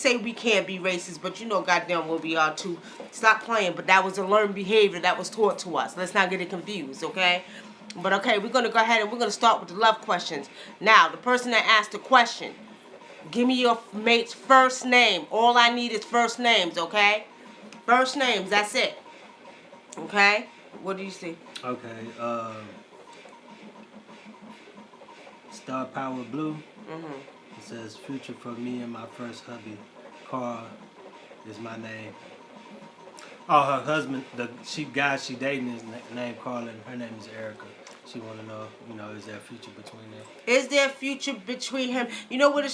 say we can't be racist, but you know goddamn well we are too. Stop playing. But that was a learned behavior that was taught to us. Let's not get it confused, okay? But okay, we're going to go ahead and we're going to start with the love questions. Now, the person that asked the question, give me your mate's first name. All I need is first names, okay? First names, that's it. Okay? What do you see? Okay, Star Power Blue. It says, future for me and my first hubby. Carl is my name. Oh, her husband, the guy she dating is named Carl, and her name is Erica. She want to know, is there a future between them? Is there a future between him? You know what?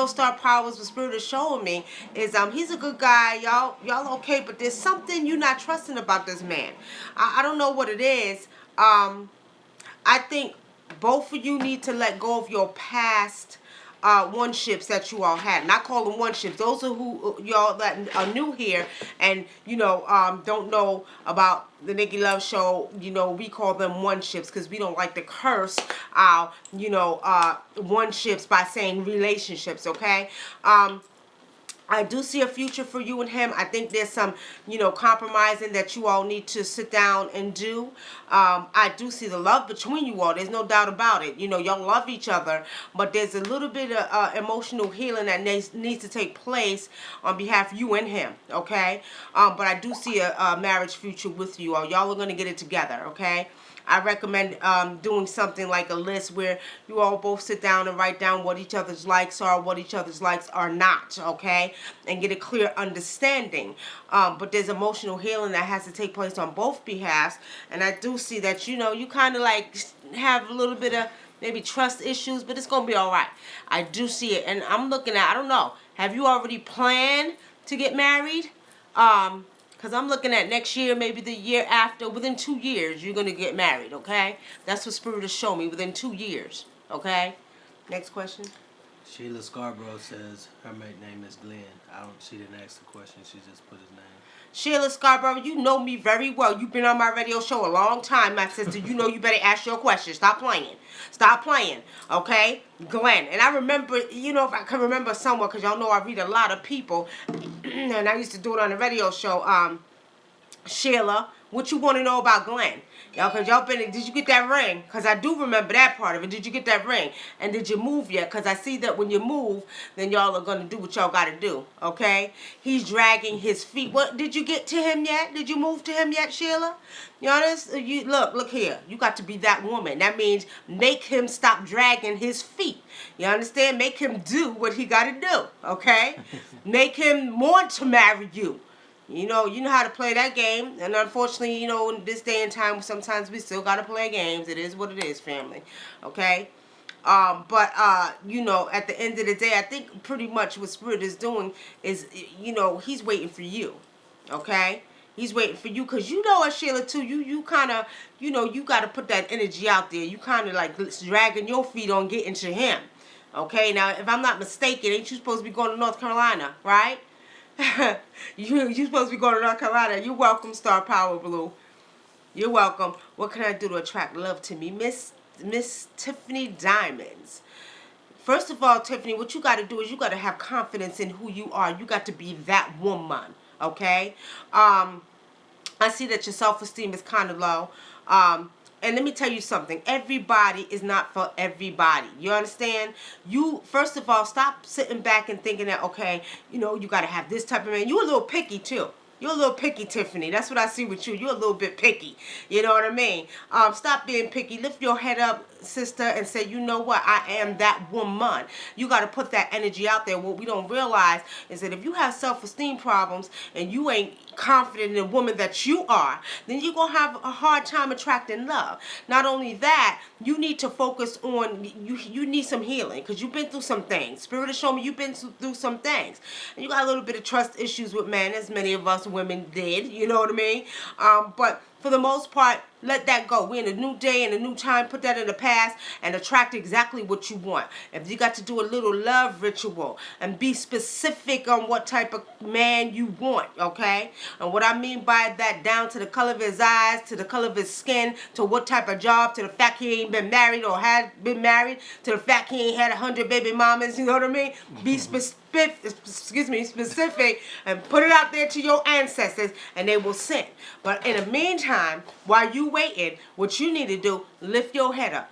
Star Powers, the spirit is showing me is he's a good guy. Y'all okay, but there's something you're not trusting about this man. I don't know what it is. I think both of you need to let go of your past one-ships that you all had. And I call them one-ships. Those are who y'all that are new here and, don't know about the Nikki Love Show. We call them one-ships because we don't like to curse our, one-ships by saying relationships, okay? I do see a future for you and him. I think there's some, compromising that you all need to sit down and do. I do see the love between you all. There's no doubt about it. Y'all love each other, but there's a little bit of emotional healing that needs to take place on behalf of you and him, okay? But I do see a marriage future with you all. Y'all are going to get it together, okay? I recommend doing something like a list where you all both sit down and write down what each other's likes are, what each other's likes are not, okay? And get a clear understanding. But there's emotional healing that has to take place on both behalves. And I do see that, you kind of like have a little bit of maybe trust issues, but it's going to be all right. I do see it. And I'm looking at, I don't know, have you already planned to get married? Because I'm looking at next year, maybe the year after, within 2 years, you're going to get married, okay? That's what Spirit has shown me, within 2 years, okay? Next question. Sheila Scarborough says her mate name is Glenn. She didn't ask the question, she just put his name. Sheila Scarborough, you know me very well. You've been on my radio show a long time, my sister. You know you better ask your question. Stop playing. Stop playing, okay? Glenn. And I remember, if I can remember someone, because y'all know I read a lot of people, and I used to do it on the radio show, Sheila, what you want to know about Glenn? Y'all, because y'all did you get that ring? Because I do remember that part of it. Did you get that ring? And did you move yet? Because I see that when you move, then y'all are going to do what y'all got to do, okay? He's dragging his feet. What? Did you get to him yet? Did you move to him yet, Sheila? You honest? Look here. You got to be that woman. That means make him stop dragging his feet. You understand? Make him do what he got to do, okay? Make him want to marry you. You know how to play that game. And unfortunately, in this day and time, sometimes we still got to play games. It is what it is, family. Okay? But at the end of the day, I think pretty much what Spirit is doing is, he's waiting for you. Okay? He's waiting for you because as Sheila, too, you kind of, you got to put that energy out there. You kind of like dragging your feet on getting to him. Okay? Now, if I'm not mistaken, ain't you supposed to be going to North Carolina, right? you supposed to be going to North Carolina. You're welcome, Star Power Blue. You're welcome. What can I do to attract love to me? Miss Tiffany Diamonds. First of all, Tiffany, what you got to do is you got to have confidence in who you are. You got to be that woman, okay? I see that your self-esteem is kind of low. And let me tell you something. Everybody is not for everybody. You understand? You, first of all, stop sitting back and thinking that, okay, you got to have this type of man. You're a little picky, too. You're a little picky, Tiffany. That's what I see with you. You're a little bit picky. You know what I mean? Stop being picky. Lift your head up, sister, and say, you know what? I am that woman. You got to put that energy out there. What we don't realize is that if you have self-esteem problems and you ain't confident in the woman that you are, then you're going to have a hard time attracting love. Not only that, you need to focus on, you need some healing because you've been through some things. Spirit has shown me you've been through some things. And you got a little bit of trust issues with men, as many of us women did. You know what I mean? But for the most part, let that go. We're in a new day and a new time. Put that in the past and attract exactly what you want. If you got to do a little love ritual and be specific on what type of man you want, okay? And what I mean by that, down to the color of his eyes, to the color of his skin, to what type of job, to the fact he ain't been married or had been married, to the fact he ain't had 100 baby mamas, you know what I mean? Be specific, and put it out there to your ancestors, and they will send. But in the meantime, while you waiting, what you need to do, lift your head up.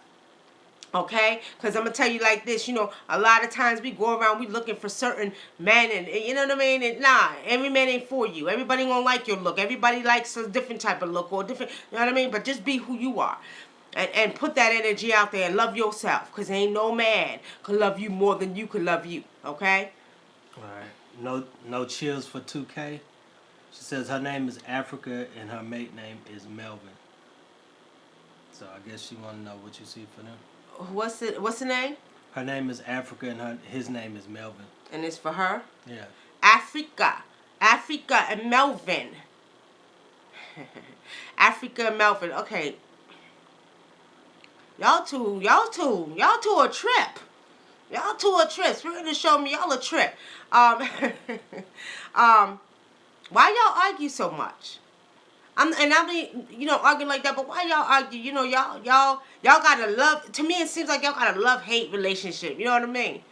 Okay? Because I'm going to tell you like this, a lot of times we go around, we looking for certain men, and you know what I mean? And nah, every man ain't for you. Everybody going to like your look. Everybody likes a different type of look or different, you know what I mean? But just be who you are. And put that energy out there and love yourself. Because ain't no man can love you more than you can love you. Okay? All right. No chills for 2K. She says her name is Africa and her mate name is Melvin. So I guess she want to know what you see for them. What's the name? Her name is Africa and his name is Melvin. And it's for her? Yeah. Africa and Melvin. Africa and Melvin. Okay. Y'all two a trip. Y'all two a trip. Spirit to show me y'all a trip. Why y'all argue so much? I mean, arguing like that, but why y'all argue? Y'all gotta love. To me, it seems like y'all got a love-hate relationship. You know what I mean?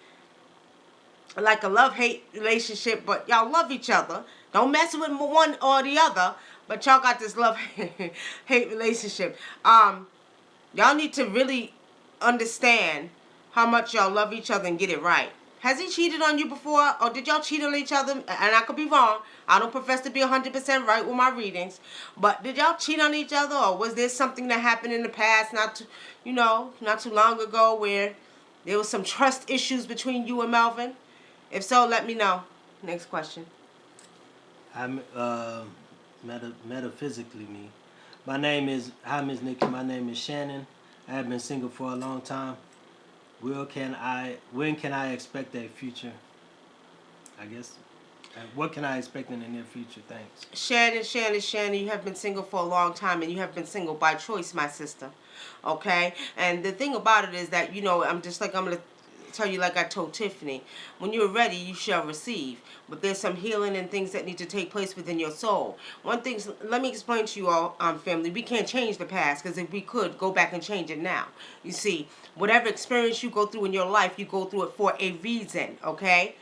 Like a love-hate relationship, but y'all love each other. Don't mess with one or the other, but y'all got this love-hate relationship. Y'all need to really understand how much y'all love each other and get it right. Has he cheated on you before? Or did y'all cheat on each other? And I could be wrong. I don't profess to be 100% right with my readings. But did y'all cheat on each other? Or was there something that happened in the past not too long ago where there was some trust issues between you and Melvin? If so, let me know. Next question. I'm metaphysically me. My name is, hi Ms. Nikki, my name is Shannon. I have been single for a long time. When can I expect a future? I guess. What can I expect in the near future? Thanks. Shannon, you have been single for a long time, and you have been single by choice, my sister. Okay? And the thing about it is that, I'm going to tell you like I told Tiffany. When you're ready, you shall receive. But there's some healing and things that need to take place within your soul. One thing, let me explain to you all, family, we can't change the past, because if we could, go back and change it now. You see, whatever experience you go through in your life, you go through it for a reason, okay?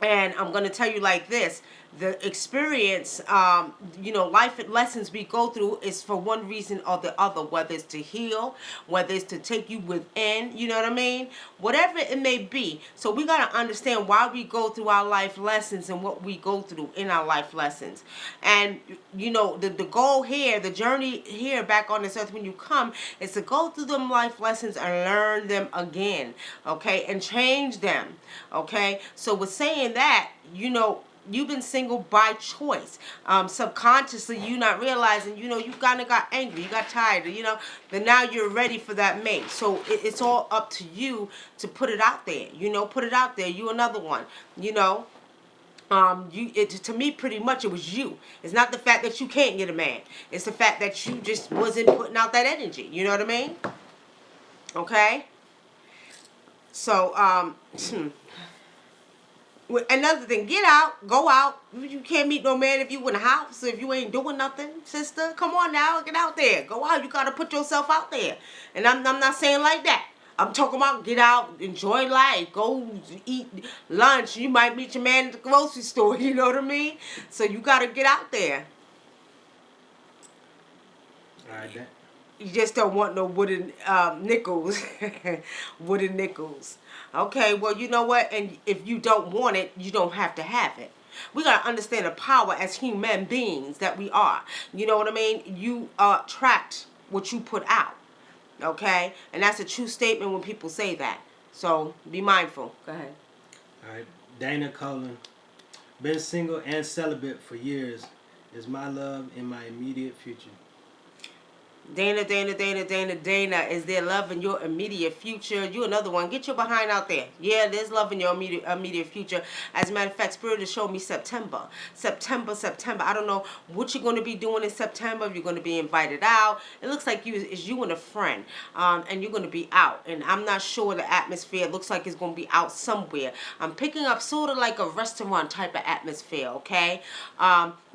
And I'm going to tell you like this. The experience, life lessons we go through is for one reason or the other, whether it's to heal, whether it's to take you within, you know what I mean? Whatever it may be. So we got to understand why we go through our life lessons and what we go through in our life lessons. And, the goal here, the journey here back on this earth when you come is to go through them life lessons and learn them again, okay? And change them, okay? So with saying that, you've been single by choice. Subconsciously, you not realizing, you kind of got angry, you got tired, then now you're ready for that mate. So it's all up to you to put it out there, put it out there. You another one, to me, pretty much, it was you. It's not the fact that you can't get a man. It's the fact that you just wasn't putting out that energy. You know what I mean? Okay? So, another thing, get out, go out. You can't meet no man if you in the house, if you ain't doing nothing, sister. Come on now, get out there. Go out. You got to put yourself out there. And I'm not saying like that. I'm talking about get out, enjoy life, go eat lunch. You might meet your man at the grocery store, you know what I mean? So you got to get out there. All right, then. You just don't want no wooden nickels. Wooden nickels. Okay, well, you know what? And if you don't want it, you don't have to have it. We got to understand the power as human beings that we are. You know what I mean? You attract what you put out. Okay? And that's a true statement when people say that. So be mindful. Go ahead. All right. Dana Cullen. Been single and celibate for years. Is my love in my immediate future? Dana, is there love in your immediate future? You another one. Get your behind out there. Yeah, there's love in your immediate future. As a matter of fact, Spirit has shown me September. September. I don't know what you're going to be doing in September. If you're going to be invited out. It looks like it's you and a friend. And you're going to be out. And I'm not sure the atmosphere. It looks like it's going to be out somewhere. I'm picking up sort of like a restaurant type of atmosphere, okay?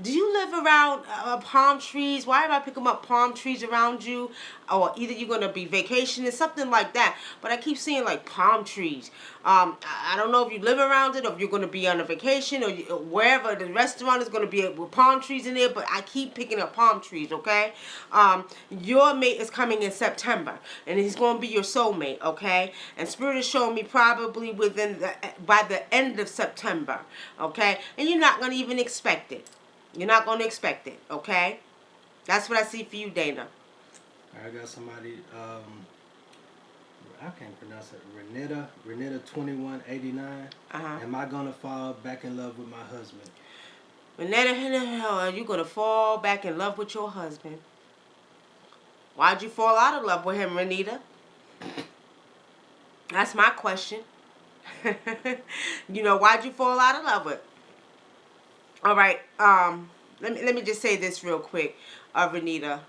Do you live around palm trees? Why am I picking up palm trees around you? Or either you're going to be vacationing, something like that. But I keep seeing like palm trees. I don't know if you live around it or if you're going to be on a vacation or wherever the restaurant is going to be with palm trees in there. But I keep picking up palm trees, okay? Your mate is coming in September. And he's going to be your soulmate, okay? And Spirit is showing me probably by the end of September, okay? And you're not going to even expect it. You're not going to expect it, okay? That's what I see for you, Dana. I got somebody, I can't pronounce it, Renetta 2189. Am I going to fall back in love with my husband? Renetta, are you going to fall back in love with your husband? Why'd you fall out of love with him, Renetta? That's my question. Why'd you fall out of love with? All right, let me just say this real quick, Renetta.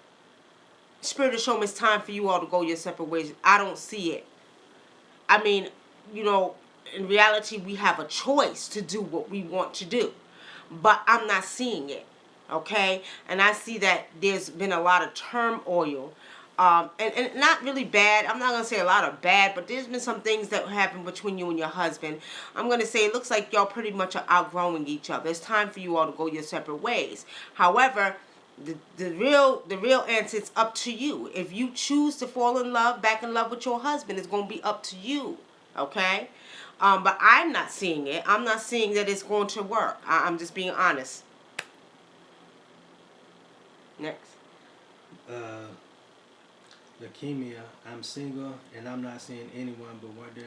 Spirit is showing me it's time for you all to go your separate ways. I don't see it. I mean, in reality, we have a choice to do what we want to do. But I'm not seeing it, okay? And I see that there's been a lot of turmoil. And not really bad. I'm not going to say a lot of bad, but there's been some things that happened between you and your husband. I'm going to say it looks like y'all pretty much are outgrowing each other. It's time for you all to go your separate ways. However, the real answer is up to you. If you choose to fall back in love with your husband, it's going to be up to you, okay? But I'm not seeing it. I'm not seeing that it's going to work. I'm just being honest. Next. Leukemia, I'm single and I'm not seeing anyone, but wondering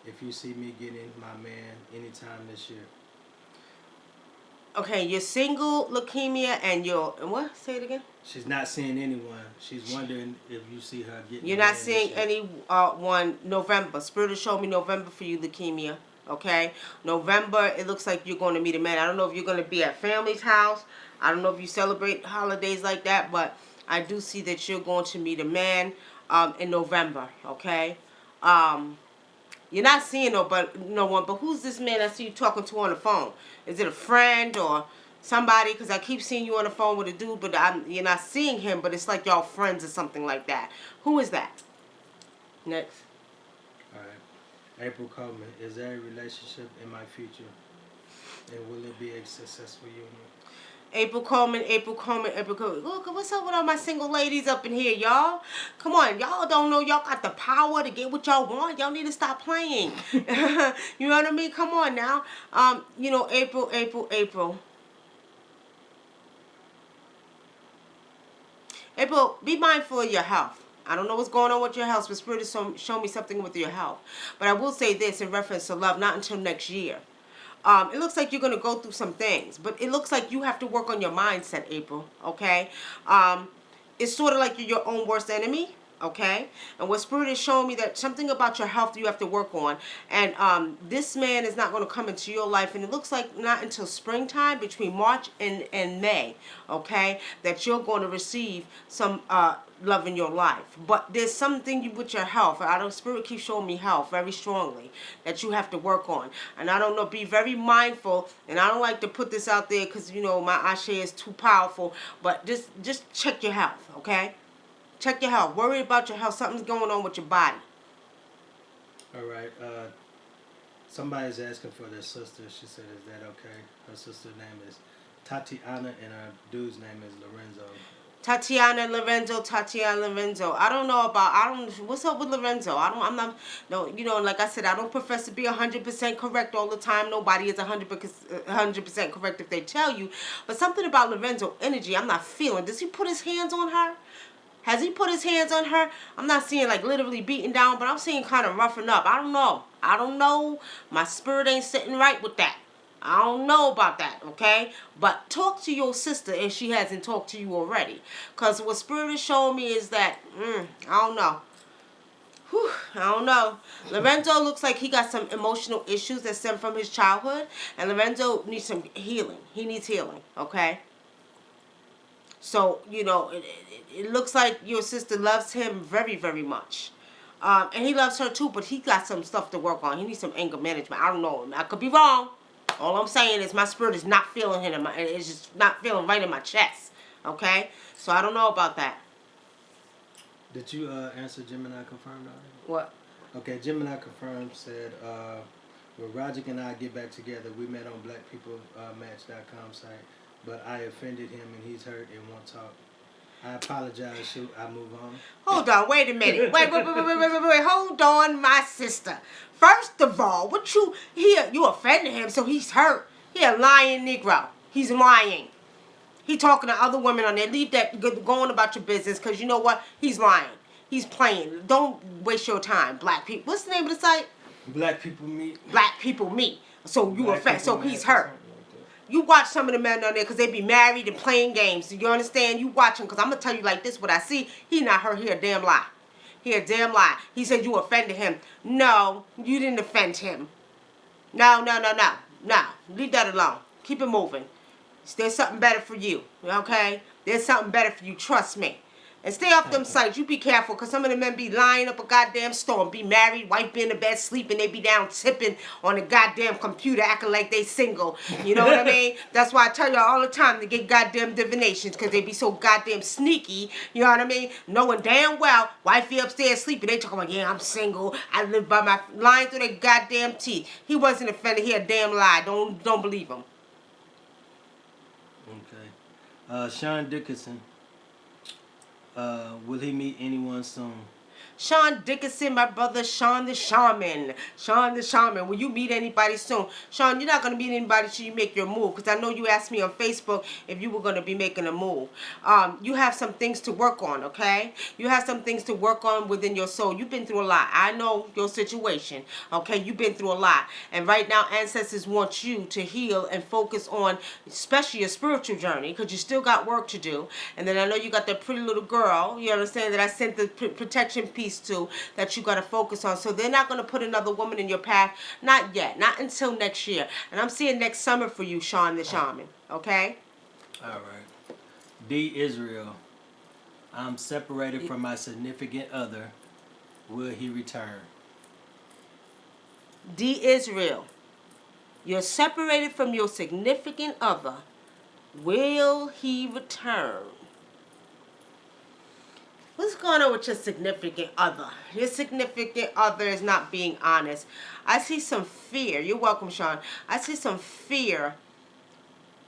if you see me getting my man anytime this year. Okay, you're single, leukemia, and what? Say it again. She's not seeing anyone. She's wondering if you see her getting. You're not seeing anyone. November. Spirit has shown me November for you, leukemia. Okay, November. It looks like you're going to meet a man. I don't know if you're going to be at family's house. I don't know if you celebrate holidays like that, but I do see that you're going to meet a man in November. Okay. You're not seeing no one, but who's this man I see you talking to on the phone? Is it a friend or somebody? Because I keep seeing you on the phone with a dude, but you're not seeing him, but it's like y'all friends or something like that. Who is that? Next. All right. April Coleman, is there a relationship in my future? And will it be a successful union? April Coleman. Look, what's up with all my single ladies up in here, y'all? Come on, y'all don't know y'all got the power to get what y'all want. Y'all need to stop playing. You know what I mean? Come on now. April. April, be mindful of your health. I don't know what's going on with your health, but Spirit has shown me something with your health. But I will say this in reference to love, not until next year. It looks like you're going to go through some things, but it looks like you have to work on your mindset, April, okay? It's sort of like you're your own worst enemy, okay? And what Spirit is showing me that something about your health you have to work on. And this man is not going to come into your life, and it looks like not until springtime, between March and May, okay, that you're going to receive some love in your life. But there's something with your health. Spirit keeps showing me health very strongly that you have to work on. And I don't know, be very mindful. And I don't like to put this out there because, my ashe is too powerful. But just check your health, okay? Check your health. Worry about your health. Something's going on with your body. All right. Somebody's asking for their sister. She said, is that okay? Her sister's name is Tatiana and her dude's name is Lorenzo. Tatiana Lorenzo. I don't know what's up with Lorenzo? Like I said, I don't profess to be 100% correct all the time. Nobody is 100% correct if they tell you. But something about Lorenzo energy I'm not feeling. Does he put his hands on her? Has he put his hands on her? I'm not seeing like literally beating down, but I'm seeing kind of roughing up. I don't know. My spirit ain't sitting right with that. I don't know about that, okay? But talk to your sister if she hasn't talked to you already. Because what Spirit is showing me is that, I don't know. Whew, I don't know. Lorenzo looks like he got some emotional issues that stem from his childhood. And Lorenzo needs some healing. He needs healing, okay? So, it looks like your sister loves him very, very much. And he loves her too, but he got some stuff to work on. He needs some anger management. I don't know. I could be wrong. All I'm saying is my spirit is not feeling him. It's just not feeling right in my chest. Okay? So I don't know about that. Did you answer Gemini confirmed already? What? Okay, Gemini confirmed said, when Roger and I get back together, we met on blackpeoplematch.com site, but I offended him and he's hurt and won't talk. I apologize. Should I move on? Hold on. Wait a minute. Wait. Hold on, my sister. First of all, you offended him, so he's hurt. He a lying Negro. He's lying. He talking to other women on there. Leave that going about your business, because you know what? He's lying. He's playing. Don't waste your time, black people. What's the name of the site? Black People Meet. Black People Meet. So you offend. So he's hurt. You watch some of the men on there because they be married and playing games. Do you understand? You watch him because I'm going to tell you like this. What I see, he not hurt. He a damn lie. He a damn lie. He said you offended him. No, you didn't offend him. No. Leave that alone. Keep it moving. There's something better for you. Okay? There's something better for you. Trust me. And stay off them sites. You be careful, because some of the men be lying up a goddamn storm. Be married, wife be in the bed sleeping. They be down tipping on the goddamn computer acting like they single. You know what I mean? That's why I tell y'all all the time to get goddamn divinations, because they be so goddamn sneaky. You know what I mean? Knowing damn well wifey upstairs sleeping. They talking about, yeah, I'm single. I live by my... Lying through their goddamn teeth. He wasn't offended. He a damn lie. Don't believe him. Okay. Sean Dickinson. Will he meet anyone soon? Sean Dickinson, my brother Sean the Shaman. Sean the Shaman, will you meet anybody soon? Sean, you're not going to meet anybody till you make your move, because I know you asked me on Facebook if you were going to be making a move. You have some things to work on, okay? You have some things to work on within your soul. You've been through a lot. I know your situation, okay? You've been through a lot. And right now, ancestors want you to heal and focus on, especially your spiritual journey, because you still got work to do. And then I know you got that pretty little girl, you understand, that I sent the protection piece to, that you got to focus on. So they're not going to put another woman in your path. Not yet. Not until next year. And I'm seeing next summer for you, Sean the Shaman. Okay? All right. D. Israel. I'm separated from my significant other. Will he return? D. Israel. You're separated from your significant other. Will he return? What's going on with your significant other? Your significant other is not being honest. I see some fear. You're welcome, Sean. I see some fear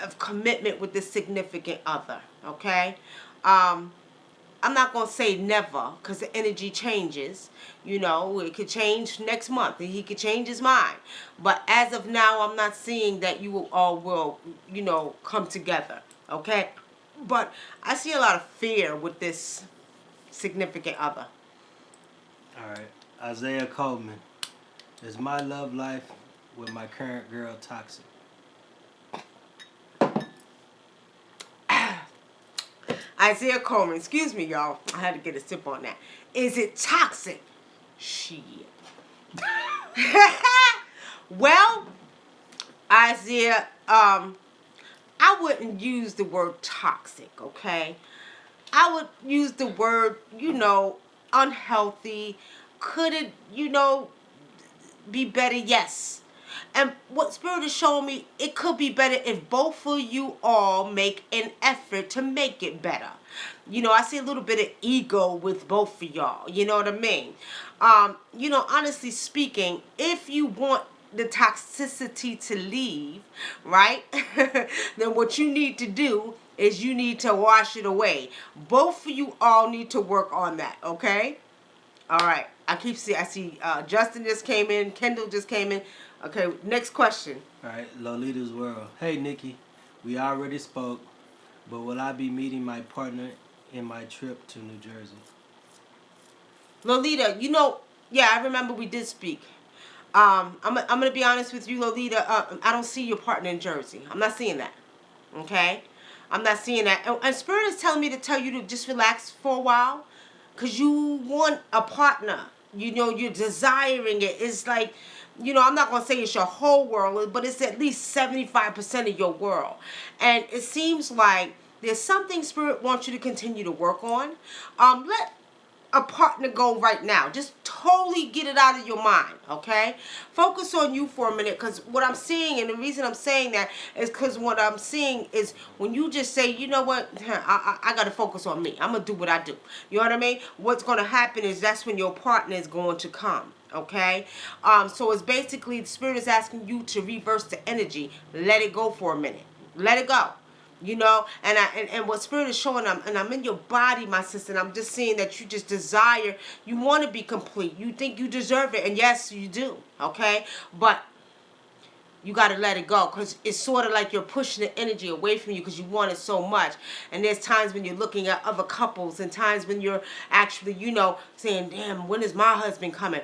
of commitment with this significant other. Okay? I'm not going to say never, because the energy changes. You know, it could change next month. He could change his mind. But as of now, I'm not seeing that you all will, come together. Okay? But I see a lot of fear with this significant other. All right. Isaiah Coleman. Is my love life with my current girl toxic? Isaiah Coleman. Excuse me, y'all. I had to get a sip on that. Is it toxic? Shit. Well, Isaiah, I wouldn't use the word toxic, okay? I would use the word, unhealthy. Could it, be better? Yes. And what Spirit is showing me, it could be better if both of you all make an effort to make it better. I see a little bit of ego with both of y'all. You know what I mean? Honestly speaking, if you want the toxicity to leave, right? Then what you need to do is you need to wash it away. Both of you all need to work on that, okay? All right. I see Justin just came in. Kendall just came in. Okay, next question. All right, Lolita's World. Hey, Nikki. We already spoke, but will I be meeting my partner in my trip to New Jersey? Lolita, yeah, I remember we did speak. I'm gonna be honest with you, Lolita. I don't see your partner in Jersey. I'm not seeing that. Okay, I'm not seeing that. And Spirit is telling me to tell you to just relax for a while, cause you want a partner. You know, you're desiring it. It's like, I'm not gonna say it's your whole world, but it's at least 75% of your world. And it seems like there's something Spirit wants you to continue to work on. Let a partner go right now. Just totally get it out of your mind, okay? Focus on you for a minute, because what I'm seeing, and the reason I'm saying that is because what I'm seeing is when you just say, you know what, I got to focus on me. I'm going to do what I do. You know what I mean? What's going to happen is that's when your partner is going to come. Okay, so it's basically the Spirit is asking you to reverse the energy. Let it go for a minute. Let it go. And what Spirit is showing, I'm in your body, my sister, and I'm just seeing that you just desire, you want to be complete, you think you deserve it, and yes, you do, okay, but you got to let it go, because it's sort of like you're pushing the energy away from you because you want it so much. And there's times when you're looking at other couples, and times when you're actually, saying, damn, when is my husband coming?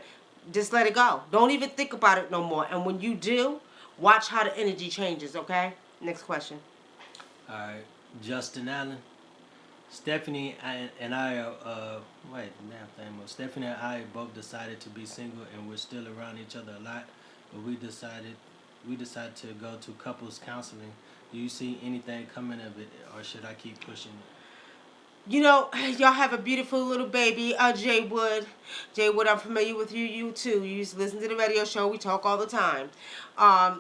Just let it go. Don't even think about it no more. And when you do, watch how the energy changes, okay? Next question. All right, Justin Allen. Stephanie and I are Stephanie and I both decided to be single, and we're still around each other a lot. But we decided to go to couples counseling. Do you see anything coming of it, or should I keep pushing it? Y'all have a beautiful little baby, Jay Wood. Jay Wood, I'm familiar with you. You too. You used to listen to the radio show. We talk all the time.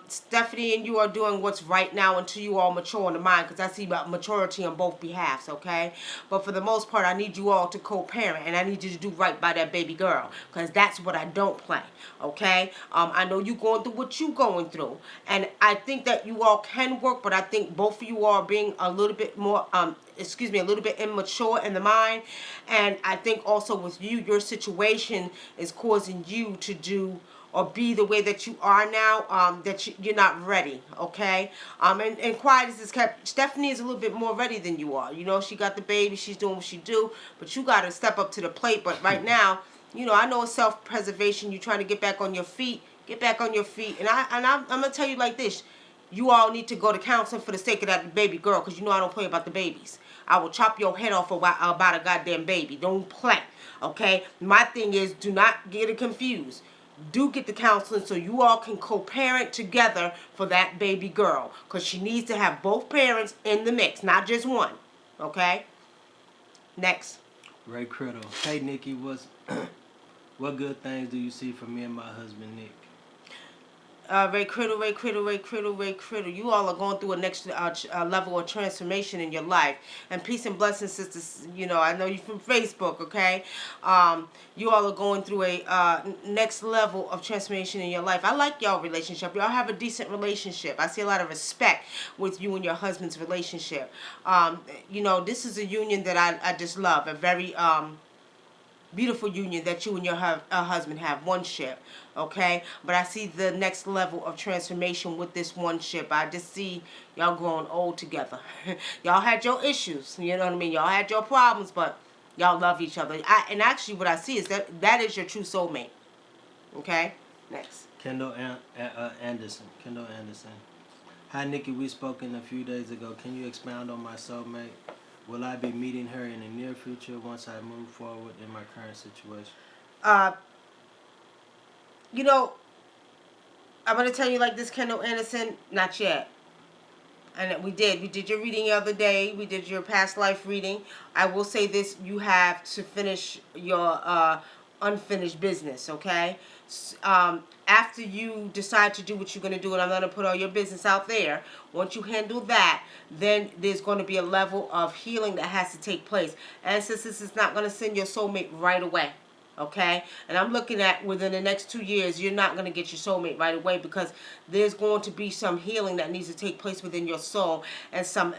Stephanie and you are doing what's right now until you all mature in the mind, because I see about maturity on both behalves, okay? But for the most part, I need you all to co-parent, and I need you to do right by that baby girl, because that's what I don't play, okay? I know you going through what you going through, and I think that you all can work, but I think both of you are being a little bit more, a little bit immature in the mind. And I think also with you, your situation is causing you to do or be the way that you are now, that you're not ready, okay? And quiet as is kept, Stephanie is a little bit more ready than you are. She got the baby, she's doing what she do, but you got to step up to the plate. But right now, I know it's self-preservation. You're trying to get back on your feet. Get back on your feet. And I'm going to tell you like this. You all need to go to counseling for the sake of that baby girl, because I don't play about the babies. I will chop your head off about a goddamn baby. Don't play, okay? My thing is, do not get it confused. Do get the counseling so you all can co-parent together for that baby girl, because she needs to have both parents in the mix, not just one, okay? Next. Ray Criddle. Hey, Nikki, what good things do you see for me and my husband, Nick? Ray Criddle. You all are going through a next level of transformation in your life. And peace and blessings, sisters. I know you from Facebook, okay? You all are going through a next level of transformation in your life. I like y'all relationship. Y'all have a decent relationship. I see a lot of respect with you and your husband's relationship. This is a union that I just love. A very beautiful union that you and your husband have, one ship, okay? But I see the next level of transformation with this one ship. I just see y'all growing old together. Y'all had your issues, you know what I mean? Y'all had your problems, but y'all love each other. And actually what I see is that is your true soulmate, okay? Next. Kendall Anderson. Hi, Nikki. We spoken a few days ago. Can you expound on my soulmate? Will I be meeting her in the near future once I move forward in my current situation? I'm going to tell you like this, Kendall Anderson, not yet. And we did your reading the other day. We did your past life reading. I will say this, you have to finish your unfinished business, okay? After you decide to do what you're going to do, and I'm going to put all your business out there, once you handle that, then there's going to be a level of healing that has to take place. Ancestors is not going to send your soulmate right away, okay? And I'm looking at within the next 2 years, you're not going to get your soulmate right away, because there's going to be some healing that needs to take place within your soul, and some,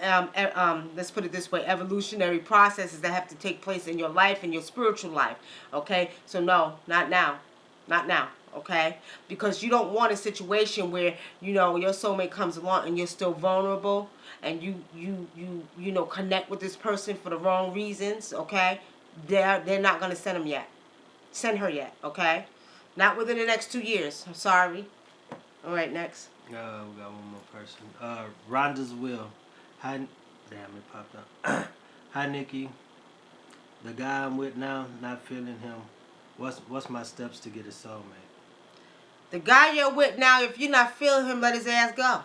let's put it this way, evolutionary processes that have to take place in your life and your spiritual life, okay? So no, not now. Not now, okay? Because you don't want a situation where, your soulmate comes along and you're still vulnerable, and you connect with this person for the wrong reasons, okay? They're not going to send her yet, okay? Not within the next 2 years. I'm sorry. All right, next. We got one more person. Rhonda's Will. Hi, damn, it popped up. Hi, Nikki. The guy I'm with now, not feeling him. What's my steps to get a soulmate? The guy you're with now, if you're not feeling him, let his ass go.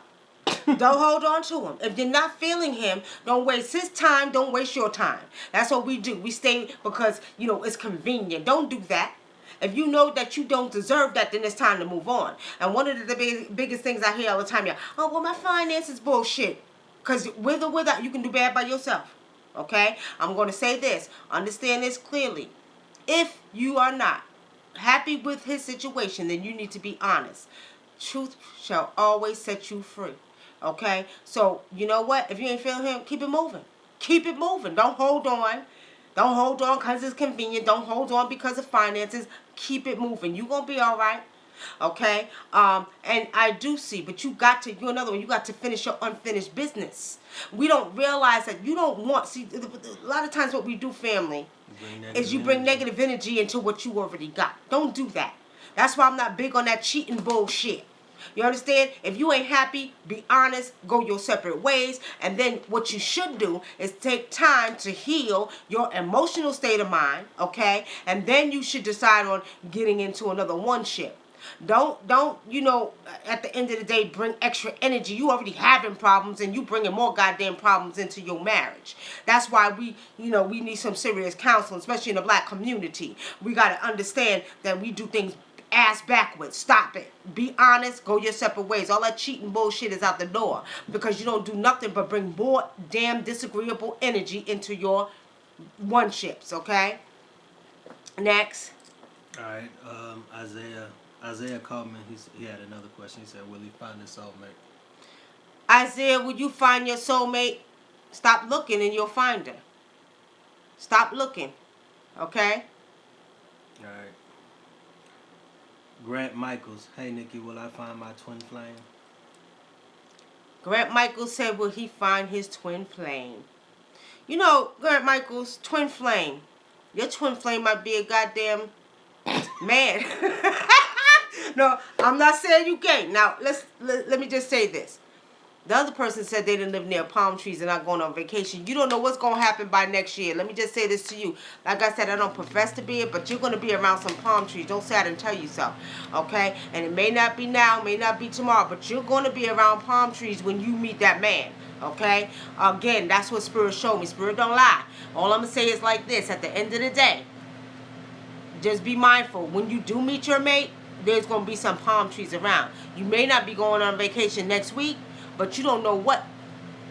Don't hold on to him. If you're not feeling him, don't waste his time. Don't waste your time. That's what we do. We stay because, it's convenient. Don't do that. If you know that you don't deserve that, then it's time to move on. And one of the biggest things I hear all the time, oh, well, my finances bullshit. Because with or without, you can do bad by yourself. Okay? I'm going to say this. Understand this clearly. If you are not happy with his situation, then you need to be honest. Truth shall always set you free. Okay? So, you know what? If you ain't feeling him, keep it moving. Keep it moving. Don't hold on. Don't hold on because it's convenient. Don't hold on because of finances. Keep it moving. You're going to be all right. Okay? And I do see, but you're another one. You got to finish your unfinished business. We don't realize that you don't want, see, a lot of times what we do, family, is you bring negative energy into what you already got. Don't do that. That's why I'm not big on that cheating bullshit. You understand? If you ain't happy, be honest, go your separate ways, and then what you should do is take time to heal your emotional state of mind, okay? And then you should decide on getting into another one-ship. Don't, at the end of the day, bring extra energy. You already having problems and you bringing more goddamn problems into your marriage. That's why we need some serious counseling, especially in the black community. We got to understand that we do things ass backwards. Stop it. Be honest. Go your separate ways. All that cheating bullshit is out the door because you don't do nothing but bring more damn disagreeable energy into your one-ships, okay? Next. All right. Isaiah called me. He had another question. He said, will he find his soulmate? Isaiah, will you find your soulmate? Stop looking and you'll find her. Stop looking. Okay? All right. Grant Michaels. Hey, Nikki, will I find my twin flame? Grant Michaels said, will he find his twin flame? Grant Michaels, twin flame. Your twin flame might be a goddamn man. No, I'm not saying you can't. Now, let me just say this. The other person said they didn't live near palm trees and not going on vacation. You don't know what's going to happen by next year. Let me just say this to you. Like I said, I don't profess to be it, but you're going to be around some palm trees. Don't say I didn't tell you so. Okay? And it may not be now, may not be tomorrow, but you're going to be around palm trees when you meet that man. Okay? Again, that's what Spirit showed me. Spirit don't lie. All I'm going to say is like this. At the end of the day, just be mindful. When you do meet your mate, there's going to be some palm trees around. You may not be going on vacation next week, but you don't know what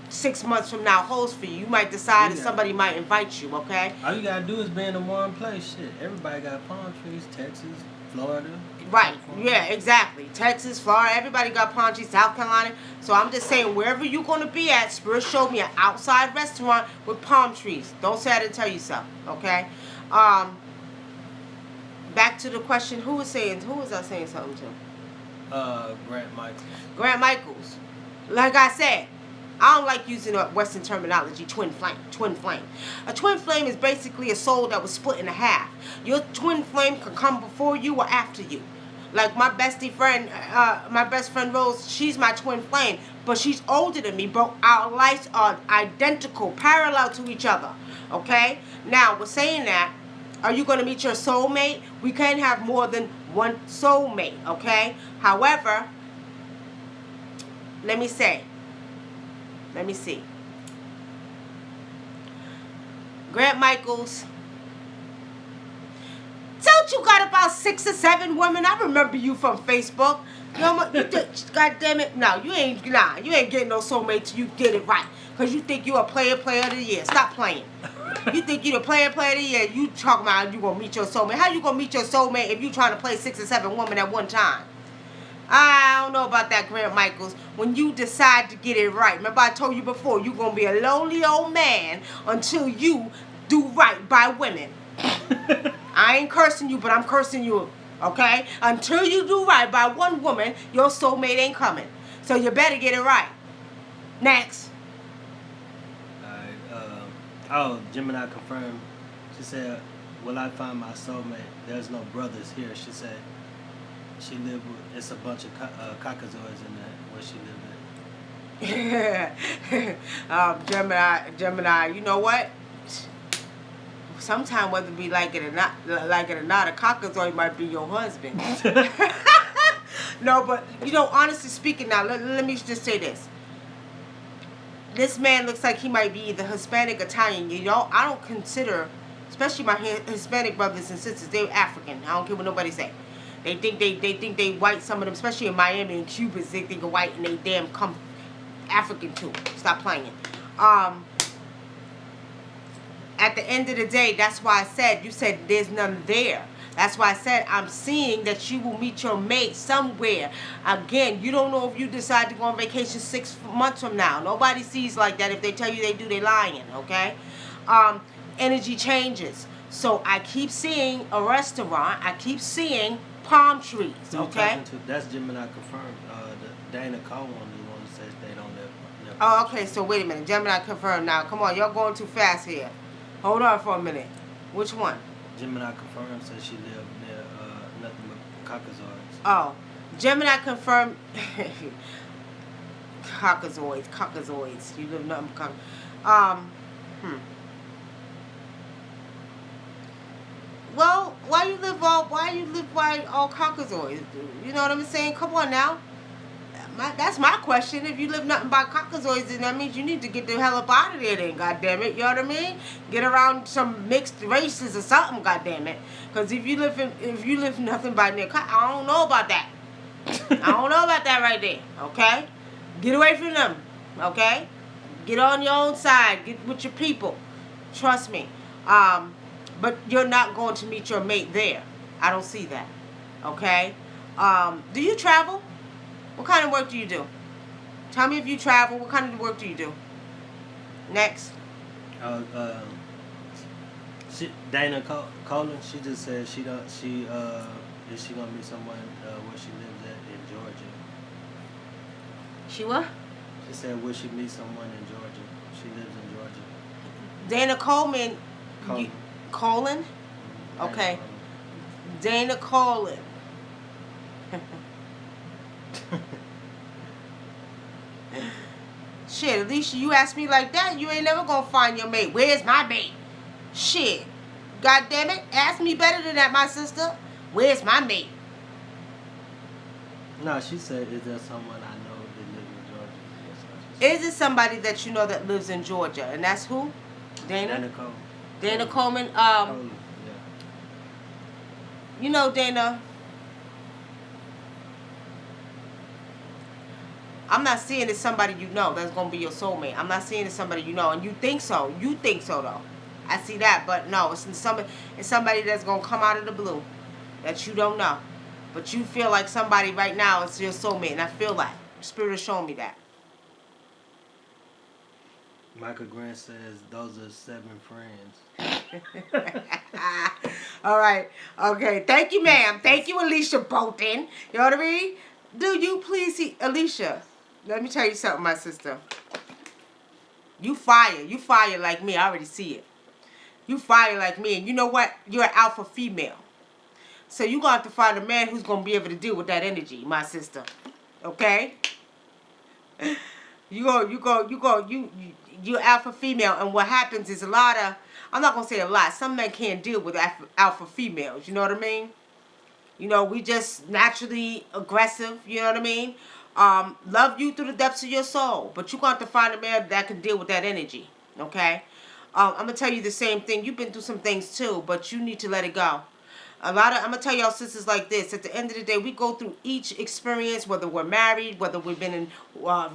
6 months from now holds for you. You might decide and somebody might invite you, okay? All you got to do is be in a warm place. Shit, everybody got palm trees. Texas, Florida. Right. Yeah, exactly. Texas, Florida, everybody got palm trees. South Carolina. So I'm just saying, wherever you're going to be at, Spirit showed me an outside restaurant with palm trees. Don't say I didn't tell you so, okay? Back to the question, who was I saying something to? Grant Michaels. Grant Michaels. Like I said, I don't like using Western terminology, twin flame. A twin flame is basically a soul that was split in half. Your twin flame can come before you or after you. Like my best friend Rose, she's my twin flame, but she's older than me, but our lives are identical, parallel to each other. Okay? Now, we're saying that, are you going to meet your soulmate? We can't have more than one soulmate, okay? However, let me see. Grant Michaels, don't you got about 6 or 7 women? I remember you from Facebook. God damn it. No, you ain't getting no soulmate till you get it right. Because you think you a player of the year. Stop playing. You think you the player of the year, you talking about you going to meet your soulmate. How you going to meet your soulmate if you trying to play 6 or 7 women at one time? I don't know about that, Grant Michaels. When you decide to get it right. Remember I told you before, you're going to be a lonely old man until you do right by women. I ain't cursing you, but I'm cursing you, okay? Until you do right by one woman, your soulmate ain't coming. So you better get it right. Next. All right. Gemini confirmed. She said, will I find my soulmate? There's no brothers here. She said, She live with, it's a bunch of caucasoids in that where she live at. Gemini, you know what? Sometime whether we like it or not, a caucasoid might be your husband. No, but honestly speaking, now let me just say this. This man looks like he might be either Hispanic, Italian. I don't consider, especially my Hispanic brothers and sisters, they're African. I don't care what nobody say. They think they white. Some of them, especially in Miami and Cubans, they think they're white and they damn come African too. Stop playing. At the end of the day, that's why I said, you said there's none there. That's why I said I'm seeing that you will meet your mate somewhere. Again, you don't know if you decide to go on vacation 6 months from now. Nobody sees like that. If they tell you they do, they lying, okay? Energy changes. So I keep seeing a restaurant. I keep seeing palm trees, okay? That's Gemini confirmed. The Dana Cole one is the one that says they don't live. Oh, okay, so wait a minute. Gemini confirmed now. Come on, y'all going too fast here. Hold on for a minute. Which one? Gemini confirmed says she lived near nothing but caucasoids. Oh, Gemini confirmed. Caucasoids. You live nothing but Well, why you live by all caucasoids? You know what I'm saying? Come on now. That's my question. If you live nothing but caucasoids, then that means you need to get the hell up out of there then, goddammit. You know what I mean? Get around some mixed races or something, goddammit. Because if you live nothing but near I don't know about that. I don't know about that right there, okay? Get away from them, okay? Get on your own side. Get with your people. Trust me. But you're not going to meet your mate there. I don't see that, okay? Do you travel? What kind of work do you do? Tell me if you travel. What kind of work do you do? Next. Dana Colin. She just said she don't. Is she gonna meet someone where she lives at in Georgia? She what? She said will she meet someone in Georgia? She lives in Georgia. Dana Coleman. Colin. Colin? Okay. Dana Colin. Shit, Alicia, you ask me like that, you ain't never gonna find your mate. Where's my mate? Shit. God damn it. Ask me better than that, my sister. Where's my mate? No, she said, is there someone I know that lives in Georgia? Is it somebody that you know that lives in Georgia? And that's who? Dana Cole. Dana Coleman. Colin, yeah. You know, Dana, I'm not seeing it's somebody you know that's going to be your soulmate. I'm not seeing it's somebody you know. And you think so. You think so, though. I see that. But no, it's somebody that's going to come out of the blue that you don't know. But you feel like somebody right now is your soulmate. And I feel that. Spirit is showing me that. Michael Grant says those are 7 friends. All right. Okay. Thank you, ma'am. Thank you, Alicia Bolton. You know what I mean? Do you please see Alicia? Let me tell you something, my sister. You fire. You fire like me. I already see it. You fire like me. And you know what? You're an alpha female. So you're going to have to find a man who's going to be able to deal with that energy, my sister. Okay? You're alpha female. And what happens is a lot of, I'm not going to say a lot. Some men can't deal with alpha females. You know what I mean? You know, we just naturally aggressive, you know what I mean? Love you through the depths of your soul. But you're going to have to find a man that can deal with that energy, okay? I'm going to tell you the same thing. You've been through some things too, but you need to let it go. I'm going to tell y'all sisters like this. At the end of the day, we go through each experience, whether we're married, whether we've been in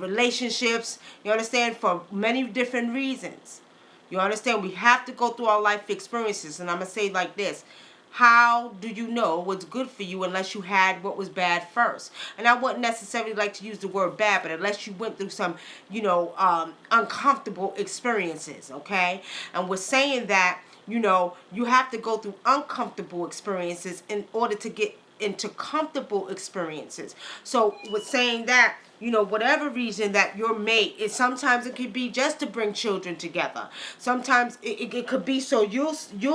relationships, you understand, for many different reasons. You understand? We have to go through our life experiences. And I'm going to say it like this. How do you know what's good for you unless you had what was bad first? And I wouldn't necessarily like to use the word bad, but unless you went through some, uncomfortable experiences, okay? And we're saying that, you have to go through uncomfortable experiences in order to get into comfortable experiences. So with saying that, whatever reason that your mate is, sometimes it could be just to bring children together. Sometimes it could be so you'll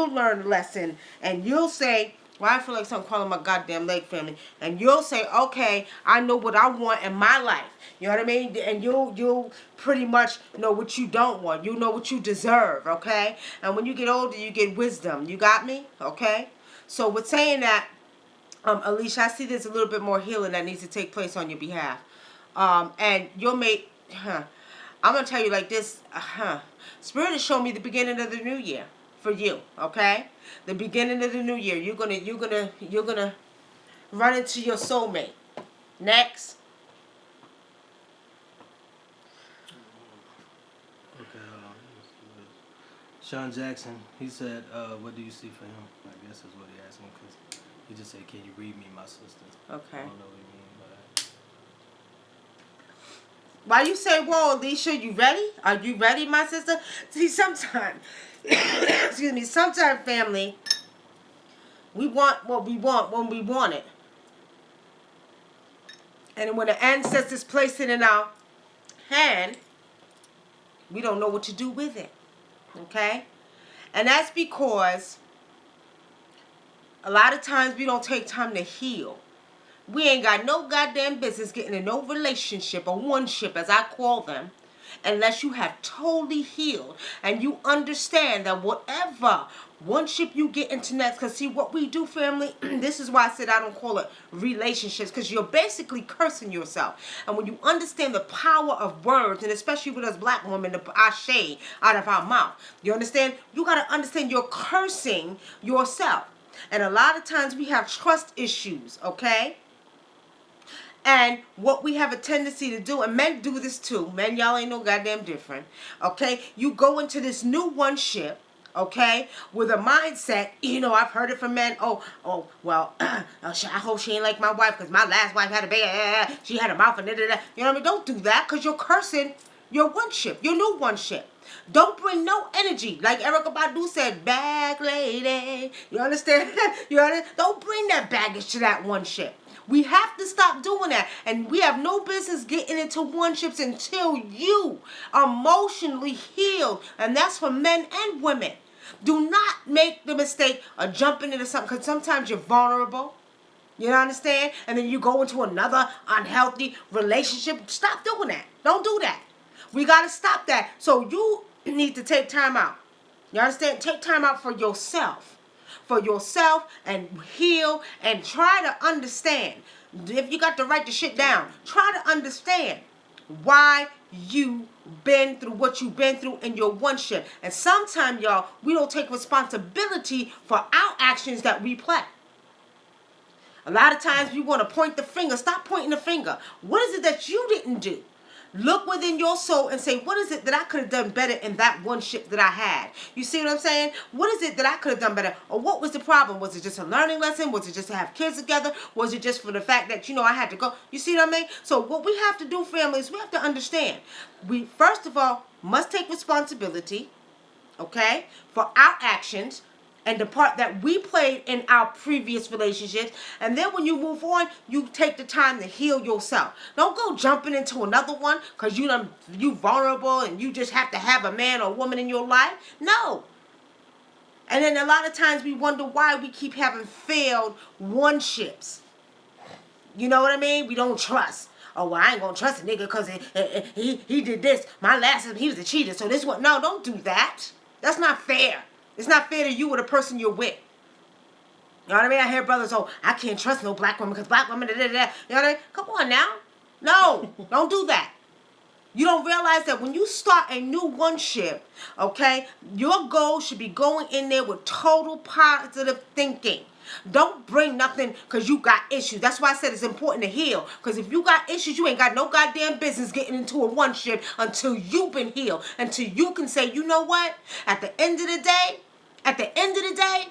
learn a lesson and you'll say, Why I feel like something crawling my goddamn leg, family. And you'll say, okay, I know what I want in my life. You know what I mean? And you'll pretty much know what you don't want. You know what you deserve, okay? And when you get older, you get wisdom. You got me? Okay? So with saying that, Alicia, I see there's a little bit more healing that needs to take place on your behalf. And you'll make, I'm going to tell you like this, Spirit has shown me the beginning of the new year for you, okay? The beginning of the new year. You're gonna run into your soulmate. Next. Okay, Sean Jackson, he said, what do you see for him? I guess is what he asked me, because he just said, can you read me, my sister? Okay. I don't know what he mean by that. Why you say, whoa, Alicia, you ready? Are you ready, my sister? See, sometimes, excuse me, sometimes, family, we want what we want when we want it. And when the ancestors place it in our hand, we don't know what to do with it. Okay? And that's because a lot of times we don't take time to heal. We ain't got no goddamn business getting in no relationship or one-ship, as I call them, unless you have totally healed and you understand that whatever one-ship you get into next, because see what we do, family, this is why I said I don't call it relationships, because you're basically cursing yourself. And when you understand the power of words, and especially with us black women, the ashe out of our mouth, you understand? You got to understand you're cursing yourself. And a lot of times we have trust issues, okay? And what we have a tendency to do, and men do this too. Men, y'all ain't no goddamn different. Okay? You go into this new one-ship, okay, with a mindset, you know, I've heard it from men, well, I hope she ain't like my wife, because my last wife had a baby, she had a mouth and da-da-da. You know what I mean? Don't do that, because you're cursing your one-ship, your new one-ship. Don't bring no energy. Like Erykah Badu said, bag lady. You understand? You understand? Don't bring that baggage to that one-ship. We have to stop doing that. And we have no business getting into one-ships until you are emotionally healed. And that's for men and women. Do not make the mistake of jumping into something, because sometimes you're vulnerable. You understand? And then you go into another unhealthy relationship. Stop doing that. Don't do that. We got to stop that. So you need to take time out. You understand? Take time out for yourself. For yourself, and heal and try to understand. If you got to write the shit down, try to understand why you been through what you've been through in your one-ship. And sometimes, y'all, we don't take responsibility for our actions that we play. A lot of times we want to point the finger. Stop pointing the finger. What is it that you didn't do? Look within your soul and say, what is it that I could have done better in that one ship that I had? You see what I'm saying? What is it that I could have done better? Or what was the problem? Was it just a learning lesson? Was it just to have kids together? Was it just for the fact that, I had to go? You see what I mean? So what we have to do, family, is we have to understand. We, first of all, must take responsibility, okay, for our actions and the part that we played in our previous relationships. And then when you move on, you take the time to heal yourself. Don't go jumping into another one because you vulnerable and you just have to have a man or woman in your life. No. And then a lot of times we wonder why we keep having failed one-ships. You know what I mean? We don't trust. Oh, well, I ain't going to trust a nigga because he did this. My last one, he was a cheater. So this one, no, don't do that. That's not fair. It's not fair to you or the person you're with. You know what I mean? I hear brothers, I can't trust no black woman because black women, da-da-da. You know what I mean? Come on now. No, don't do that. You don't realize that when you start a new one-ship, okay, your goal should be going in there with total positive thinking. Don't bring nothing because you got issues. That's why I said it's important to heal. Because if you got issues, you ain't got no goddamn business getting into a one-ship until you've been healed. Until you can say, you know what? At the end of the day,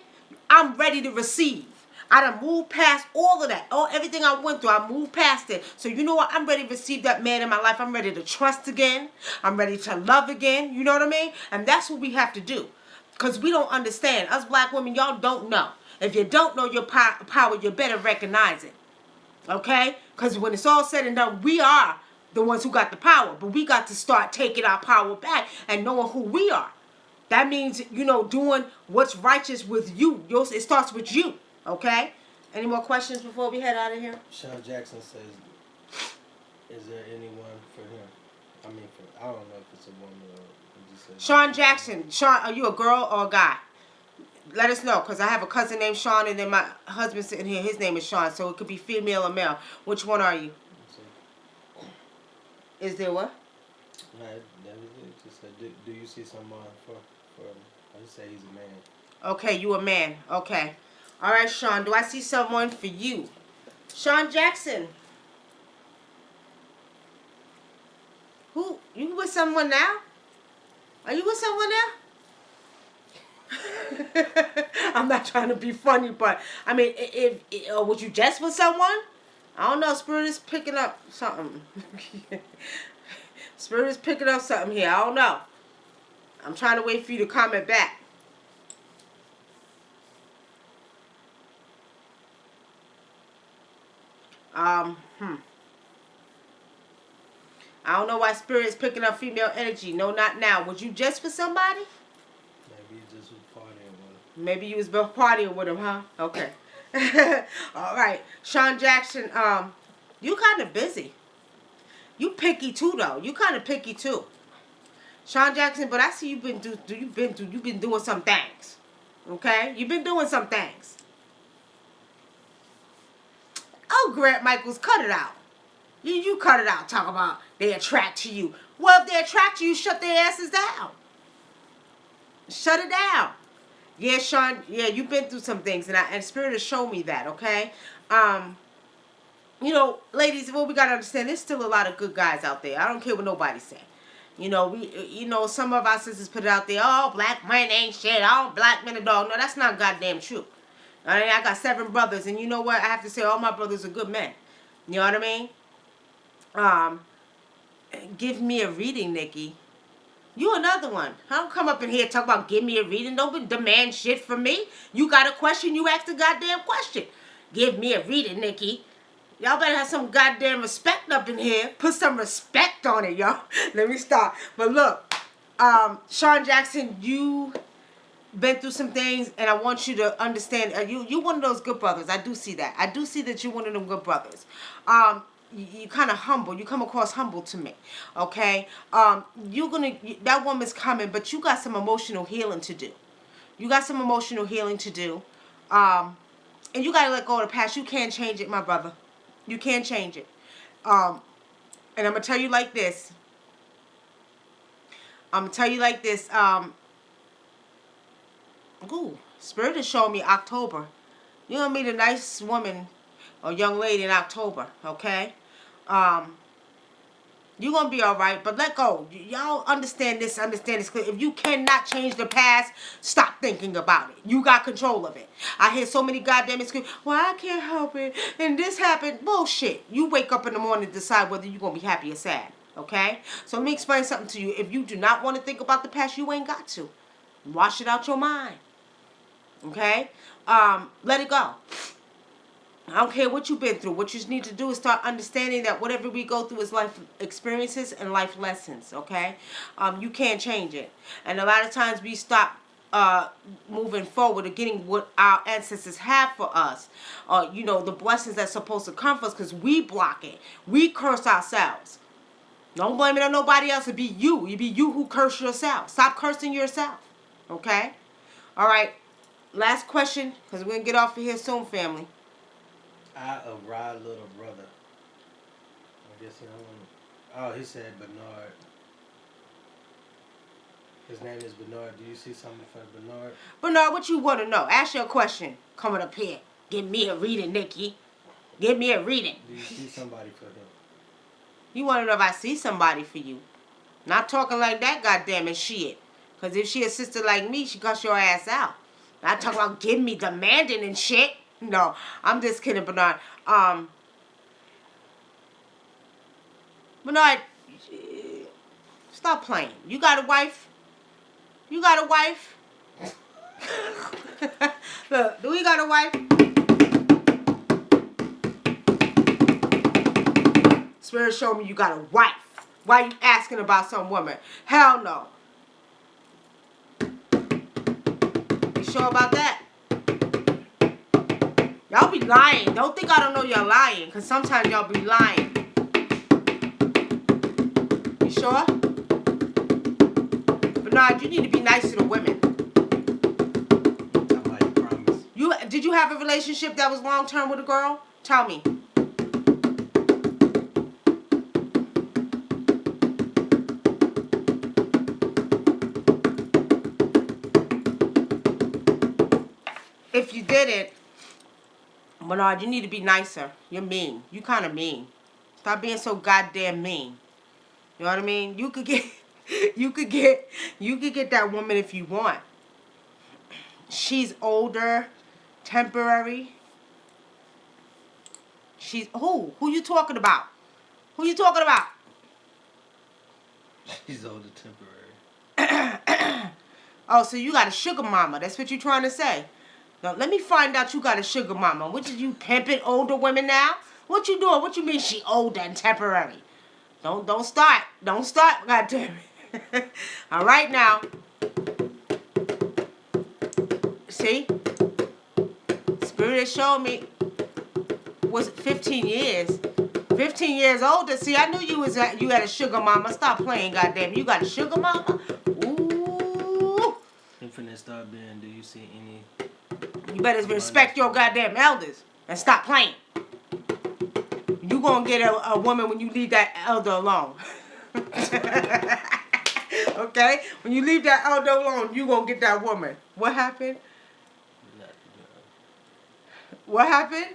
I'm ready to receive. I done moved past all of that. Everything I went through, I moved past it. So you know what? I'm ready to receive that man in my life. I'm ready to trust again. I'm ready to love again. You know what I mean? And that's what we have to do. Because we don't understand. Us black women, y'all don't know. If you don't know your power, you better recognize it. Okay? Because when it's all said and done, we are the ones who got the power. But we got to start taking our power back and knowing who we are. That means, doing what's righteous with you. It starts with you. Okay? Any more questions before we head out of here? Sean Jackson says, "Is there anyone for him?" I mean, I don't know if it's a woman or he just said. Sean Jackson. Sean, are you a girl or a guy? Let us know, because I have a cousin named Sean, and then my husband sitting here, his name is Sean, so it could be female or male. Which one are you? Is there what? No, that was it. Just said, do you see someone for him? I just say he's a man. Okay, you a man. Okay. All right, Sean, do I see someone for you? Sean Jackson. Who? You with someone now? Are you with someone now? I'm not trying to be funny, but I mean, if or was you just with someone? I don't know. Spirit is picking up something. Spirit is picking up something here. I don't know. I'm trying to wait for you to comment back. I don't know why Spirit is picking up female energy. No, not now. Was you just with somebody? Maybe you just was partying with him. Maybe you was partying with him, huh? Okay. All right. Sean Jackson, you kind of busy. You picky too, though. You kind of picky too. Sean Jackson, but I see you've been doing some things. Okay? You've been doing some things. Oh, Grant Michaels, cut it out. You cut it out. Talk about they attract to you. Well, if they attract to you, shut their asses down. Shut it down. Yeah, Sean. Yeah, you've been through some things, and Spirit has shown me that. Okay. You know, ladies, what we gotta understand, there's still a lot of good guys out there. I don't care what nobody say. You know, some of our sisters put it out there. Oh, black men ain't shit. Oh, black men are dog. No, that's not goddamn true. I mean, I got 7 brothers, and you know what? I have to say, all my brothers are good men. You know what I mean? Give me a reading, Nikki. You another one. I don't come up in here and talk about give me a reading. Don't demand shit from me. You got a question, you ask the goddamn question. Give me a reading, Nikki. Y'all better have some goddamn respect up in here. Put some respect on it, y'all. Let me start. But look, Sean Jackson, you been through some things, and I want you to understand. You one of those good brothers. I do see that. I do see that you're one of them good brothers. You kind of humble. You come across humble to me. Okay. That woman's coming, but you got some emotional healing to do. You got some emotional healing to do. And you gotta let go of the past. You can't change it, my brother. You can't change it. And I'm gonna tell you like this. Ooh, Spirit is showing me October. You're gonna meet a nice woman or young lady in October, okay? You're gonna be alright, but let go. Y'all understand this clear. If you cannot change the past, stop thinking about it. You got control of it. I hear so many goddamn excuses. Well, I can't help it, and this happened. Bullshit. You wake up in the morning and decide whether you're gonna be happy or sad, okay? So let me explain something to you. If you do not want to think about the past, you ain't got to. Wash it out your mind. Okay? Let it go. I don't care what you've been through. What you need to do is start understanding that whatever we go through is life experiences and life lessons, okay? You can't change it. And a lot of times we stop moving forward or getting what our ancestors have for us. The blessings that's supposed to come for us because we block it. We curse ourselves. Don't blame it on nobody else. It'd be you. It'd be you who curse yourself. Stop cursing yourself, okay? All right. Last question, because we're going to get off of here soon, family. I of Rod little brother. I guess he don't want. Oh, he said Bernard. His name is Bernard. Do you see something for Bernard? Bernard, what you want to know? Ask your question. Coming up here. Give me a reading, Nikki. Give me a reading. Do you see somebody for him? You want to know if I see somebody for you. Not talking like that, goddamn it, shit. Because if she a sister like me, she cuss your ass out. Not talking about give me demanding and shit. No, I'm just kidding, Bernard. Bernard, stop playing. You got a wife? You got a wife? Look, do we got a wife? Spirit showed me you got a wife. Why you asking about some woman? Hell no. You sure about that? Y'all be lying. Don't think I don't know y'all lying, because sometimes y'all be lying. You sure? Bernard, you need to be nice to the women. I promise. Did you have a relationship that was long term with a girl? Tell me. If you didn't, Bernard, you need to be nicer. You're mean. You kind of mean. Stop being so goddamn mean. You know what I mean? You could get that woman if you want. She's older, temporary. She's who? Who you talking about? Who you talking about? She's older, temporary. Oh, so you got a sugar mama. That's what you trying to say. Now, let me find out you got a sugar mama. What did you pimping older women now? What you doing? What you mean she older and temporary? Don't start. Don't start, goddamn it. All right now. See? Spirit has shown me was 15 years. 15 years older. See, I knew you had a sugar mama. Stop playing, goddamn. You got a sugar mama? Ooh. Infinite Star Being, do you see any? You better respect your goddamn elders and stop playing. You gonna get a woman when you leave that elder alone. Okay? When you leave that elder alone, you gonna get that woman. What happened? What happened?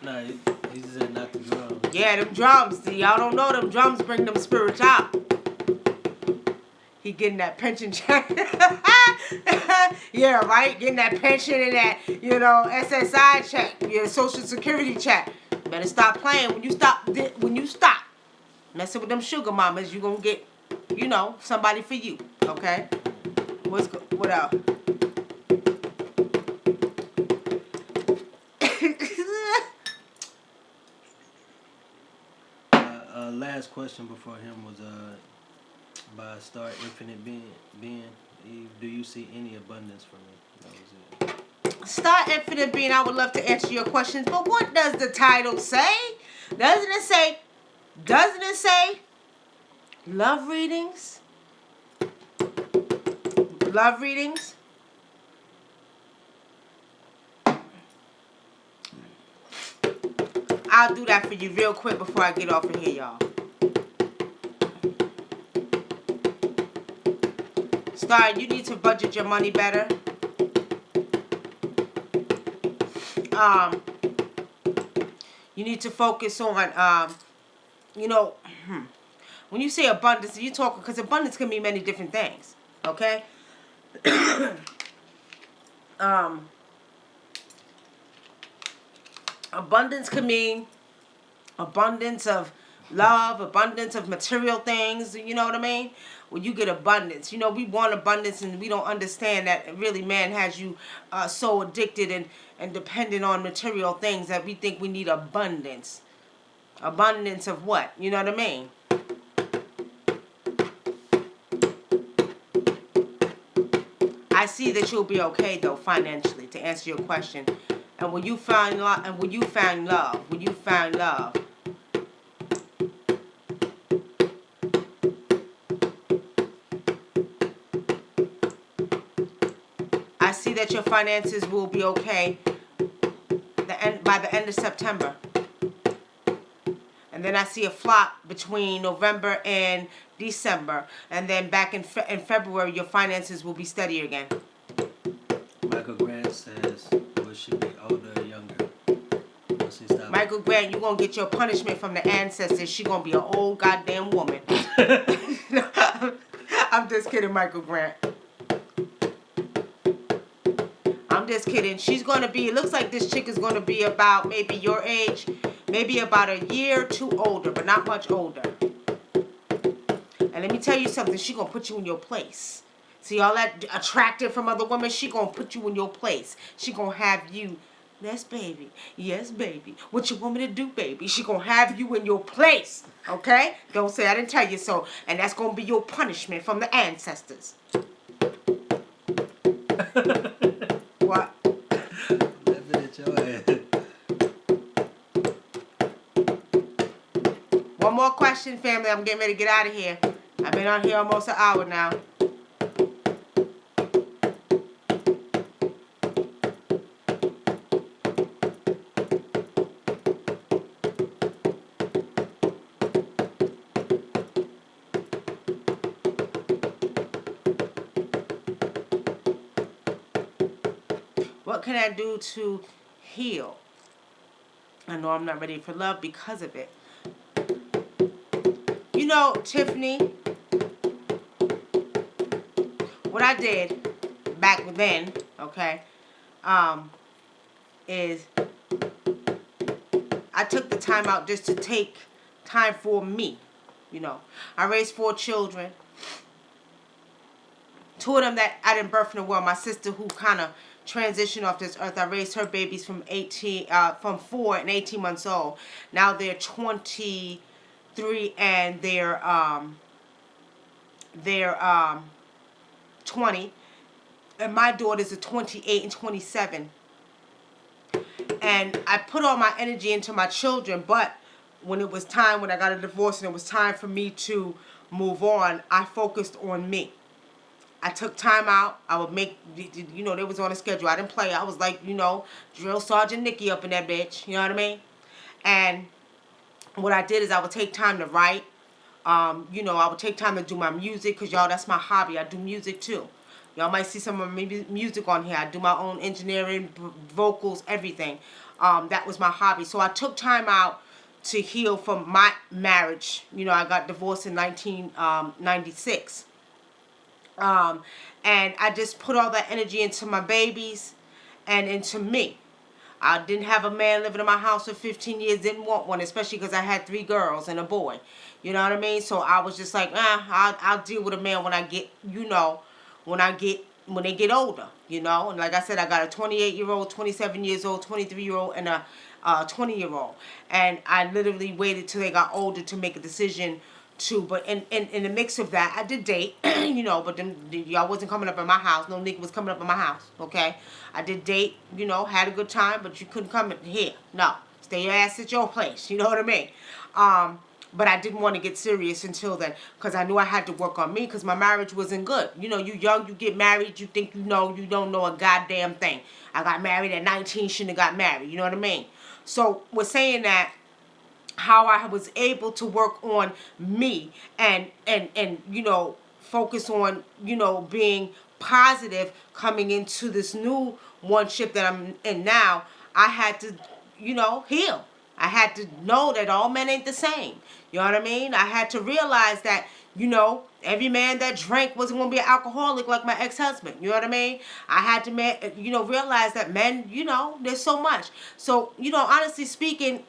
No, he said not the drums. Yeah, them drums. See, y'all don't know them drums bring them spirits out. He getting that pension check. Yeah, right? Getting that pension and that, SSI check. Your Social Security check. Better stop playing. When you stop messing with them sugar mamas, you gonna get, somebody for you. Okay? What else? Last question before him was by Star Infinite Being. Do you see any abundance for me? That was it. Star Infinite Being, I would love to answer your questions, but what does the title say? Doesn't it say love readings? Love readings? I'll do that for you real quick before I get off of here, y'all. Star, you need to budget your money better. You need to focus on, when you say abundance, you talk, because abundance can mean many different things, okay? Abundance can mean abundance of love, abundance of material things, you know what I mean? When you get abundance, we want abundance and we don't understand that really man has you so addicted and dependent on material things that we think we need abundance. Abundance of what? You know what I mean? I see that you'll be okay though financially, to answer your question. And when you find love, I see that your finances will be okay by the end of September. And then I see a flop between November and December. And then back in February, your finances will be steady again. Michael Grant says, will she be older or younger? Michael Grant, you're going to get your punishment from the ancestors. She's going to be an old goddamn woman. I'm just kidding, Michael Grant. I'm just kidding. She's going to be, it looks like this chick is going to be about maybe your age, maybe about a year or two older, but not much older. And let me tell you something, she's going to put you in your place. See all that attractive from other women, she going to put you in your place. She going to have you, yes baby, what you want me to do, baby? She going to have you in your place, okay? Don't say I didn't tell you so. And that's going to be your punishment from the ancestors. What? Laughing at your ass. question, family. I'm getting ready to get out of here. I've been on here almost an hour now. What can I do to heal? I know I'm not ready for love because of it. You know, Tiffany, what I did back then, okay, is I took the time out just to take time for me. You know, I raised 4 children. 2 of them that I didn't birth in the world. My sister, who kind of transitioned off this earth, I raised her babies from 4 and 18 months old. Now they're 23 and they're 20, and my daughters are 28 and 27. And I put all my energy into my children, but when it was time, when I got a divorce and it was time for me to move on, I focused on me. I took time out. I would make, you know, they was on a schedule. I didn't play. I was like, you know, Drill Sergeant NICKY up in that bitch. You know what I mean? And what I did is I would take time to write. You know, I would take time to do my music because, y'all, that's my hobby. I do music, too. Y'all might see some of my music on here. I do my own engineering, vocals, everything. That was my hobby. So I took time out to heal from my marriage. You know, I got divorced in 1996. And I just put all that energy into my babies and into me. I didn't have a man living in my house for 15 years, didn't want one, especially because I had 3 girls and a boy. You know what I mean? So I was just like, I'll deal with a man when I get, you know, when they get older, you know. And like I said, I got a 28-year-old, 27 years old, 23-year-old, and a 20-year-old. And I literally waited till they got older to make a decision too. But in the mix of that, I did date, you know, but then y'all wasn't coming up in my house. No nigga was coming up in my house, okay? I did date, you know, had a good time, but you couldn't come in here. No. Stay your ass at your place, you know what I mean? But I didn't want to get serious until then because I knew I had to work on me because my marriage wasn't good. You know, you young, you get married, you think you know, you don't know a goddamn thing. I got married at 19, shouldn't have got married, you know what I mean? So, we're saying that how I was able to work on me and you know, focus on, you know, being positive coming into this new one ship that I'm in now, I had to, you know, heal. I had to know that all men ain't the same. You know what I mean? I had to realize that, you know, every man that drank wasn't going to be an alcoholic like my ex-husband. You know what I mean? I had to, you know, realize that men, you know, there's so much. So, you know, honestly speaking,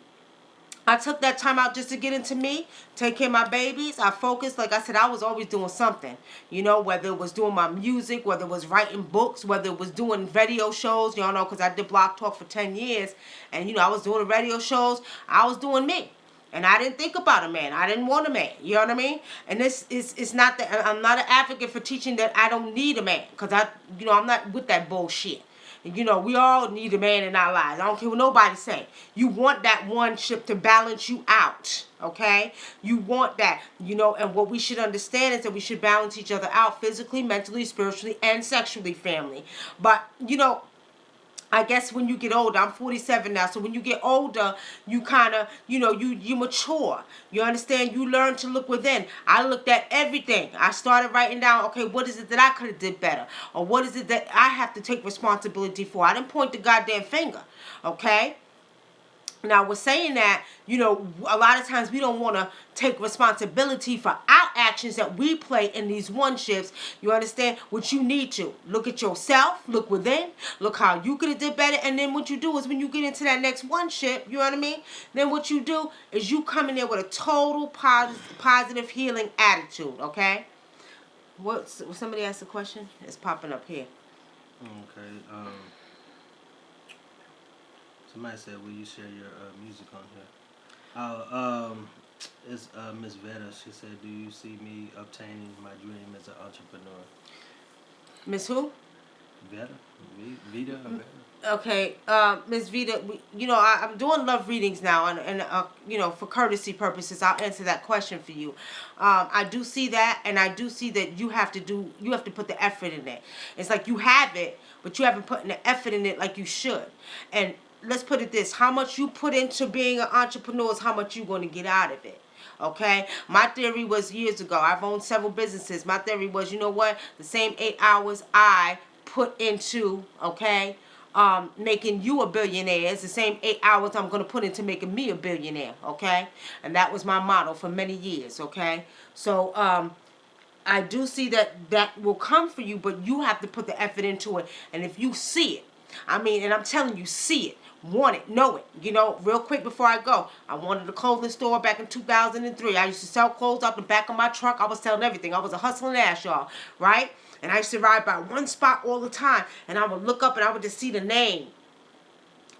I took that time out just to get into me, take care of my babies. I focused. Like I said, I was always doing something. You know, whether it was doing my music, whether it was writing books, whether it was doing radio shows. Y'all know, because I did Block Talk for 10 years. And, you know, I was doing the radio shows. I was doing me. And I didn't think about a man. I didn't want a man. You know what I mean? And this is, it's not that, I'm not an advocate for teaching that I don't need a man. Because you know, I'm not with that bullshit. You know, we all need a man in our lives. I don't care what nobody say. You want that one ship to balance you out, okay? You want that, you know, and what we should understand is that we should balance each other out physically, mentally, spiritually, and sexually, family. But, you know, I guess when you get older, I'm 47 now, so when you get older, you kind of, you know, you mature. You understand? You learn to look within. I looked at everything. I started writing down, okay, what is it that I could have did better? Or what is it that I have to take responsibility for? I didn't point the goddamn finger, okay? Now, we're saying that, you know, a lot of times we don't want to take responsibility for our actions that we play in these one shifts. You understand? What you need to. Look at yourself. Look within. Look how you could have did better. And then what you do is when you get into that next one shift, you know what I mean? Then what you do is you come in there with a total positive healing attitude, okay? Somebody asked a question? It's popping up here. Okay. Somebody said, will you share your music on here? It's Miss Veta. She said, do you see me obtaining my dream as an entrepreneur? Miss who? Veta? Vita or Veta? Okay, Miss Vita, I'm doing love readings now, and for courtesy purposes, I'll answer that question for you. I do see that, and I do see that you have to put the effort in it. It's like you have it, but you haven't put the effort in it like you should. And let's put it this: how much you put into being an entrepreneur is how much you're going to get out of it. Okay, my theory was years ago. I've owned several businesses. My theory was, you know what? The same 8 hours I put into, okay, making you a billionaire is the same 8 hours I'm going to put into making me a billionaire, okay? And that was my motto for many years, okay? So, I do see that will come for you, but you have to put the effort into it. And if you see it, and I'm telling you, see it, want it, know it. Real quick before I go, I wanted a clothing store back in 2003. I used to sell clothes out the back of my truck. I was selling everything. I was a hustling ass, y'all, right? And I used to ride by one spot all the time, and I would look up and I would just see the name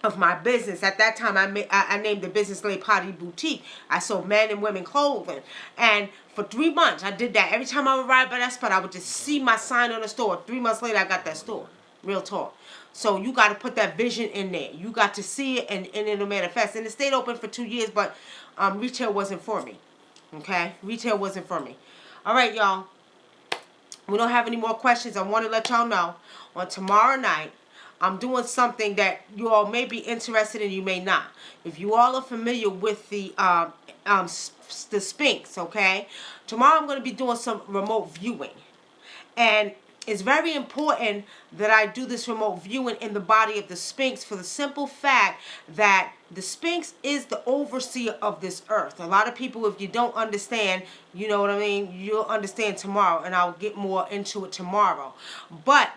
of my business. At that time, I named the business Le Potty Boutique. I sold men and women clothing. And for 3 months, I did that. Every time I would ride by that spot, I would just see my sign on the store. 3 months later, I got that store. Real talk. So you got to put that vision in there. You got to see it, and it'll manifest. And it stayed open for 2 years, but retail wasn't for me. Okay? Retail wasn't for me. All right, y'all. We don't have any more questions. I want to let y'all know on tomorrow night, I'm doing something that you all may be interested in, you may not. If you all are familiar with the Sphinx, okay? Tomorrow I'm going to be doing some remote viewing. And it's very important that I do this remote viewing in the body of the Sphinx for the simple fact that the Sphinx is the overseer of this earth. A lot of people, if you don't understand, you know what I mean, you'll understand tomorrow, and I'll get more into it tomorrow. But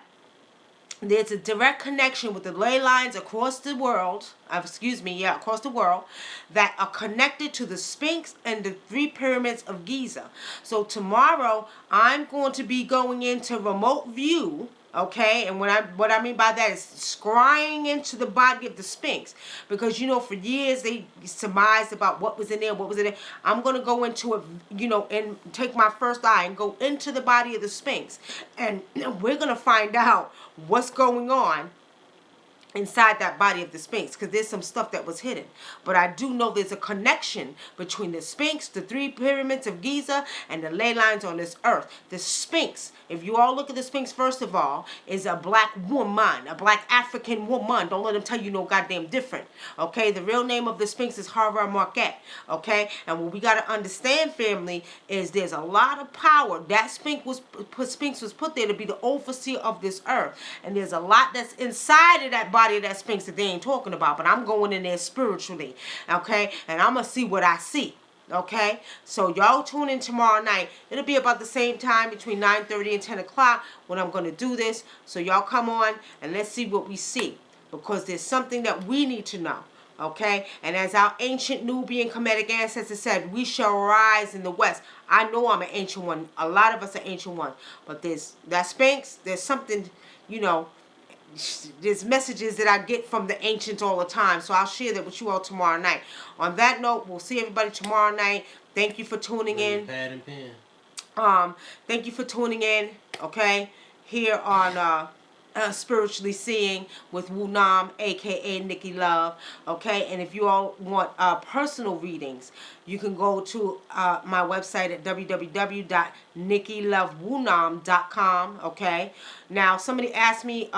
there's a direct connection with the ley lines across the world, across the world, that are connected to the Sphinx and the 3 pyramids of Giza. So tomorrow, I'm going to be going into remote view, okay? And what I mean by that is scrying into the body of the Sphinx. Because, for years they surmised about what was in there, I'm going to go into it, and take my first eye and go into the body of the Sphinx. And we're going to find out what's going on inside that body of the Sphinx, because there's some stuff that was hidden. But I do know there's a connection between the Sphinx, the 3 pyramids of Giza, and the ley lines on this earth. The Sphinx, if you all look at the Sphinx, first of all, is a black woman, a black African woman. Don't let them tell you no goddamn different. Okay, the real name of the Sphinx is Hara Marquette. Okay, and what we got to understand, family, is there's a lot of power. That Sphinx was put there to be the overseer of this earth, and there's a lot that's inside of that body of that Sphinx that they ain't talking about. But I'm going in there spiritually, okay, and I'm gonna see what I see. Okay, so y'all tune in tomorrow night. It'll be about the same time, between 9:30 and 10 o'clock, when I'm going to do this. So y'all come on and let's see what we see, because there's something that we need to know. Okay, and as our ancient Nubian Kemetic ancestors said, we shall rise in the west. I know I'm an ancient one. A lot of us are ancient ones, but there's that Sphinx. There's something, there's messages that I get from the ancients all the time. So I'll share that with you all tomorrow night. On that note, we'll see everybody tomorrow night. Thank you for tuning in. Pad and pen. Thank you for tuning in, okay, here on Spiritually Seeing with Wunam, aka Nikki Love, okay? And if you all want personal readings, you can go to my website at www.nickylovewunam.com, okay? Now, somebody asked me,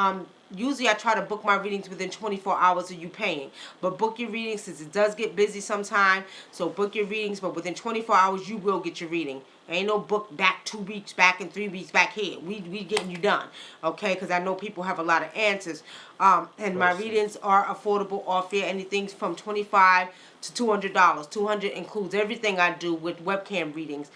usually I try to book my readings within 24 hours of you paying. But book your readings, since it does get busy sometime. So book your readings, but within 24 hours you will get your reading. There ain't no book back 2 weeks back and 3 weeks back here. We getting you done. Okay? Because I know people have a lot of answers. And my readings are affordable off here. Anything from $25 to $200. $200 includes everything I do with webcam readings.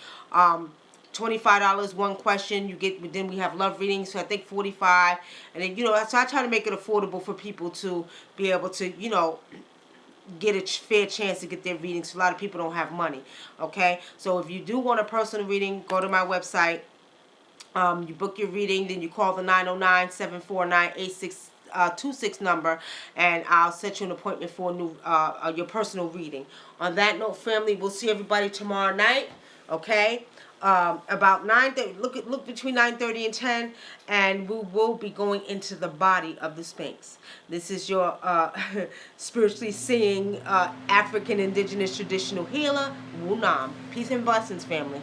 $25 one question you get. Then we have love readings, so I think $45, and then so I try to make it affordable for people to be able to get a fair chance to get their readings. A lot of people don't have money. Okay, so if you do want a personal reading, go to my website. You book your reading, then you call the 909-749-8626 number, and I'll set you an appointment for your personal reading. On that note, family, we'll see everybody tomorrow night. Okay. about 9:30. Look between 9:30 and 10, and we will be going into the body of the Sphinx. This is your spiritually seeing African Indigenous Traditional Healer, Wunam. Peace and blessings, family.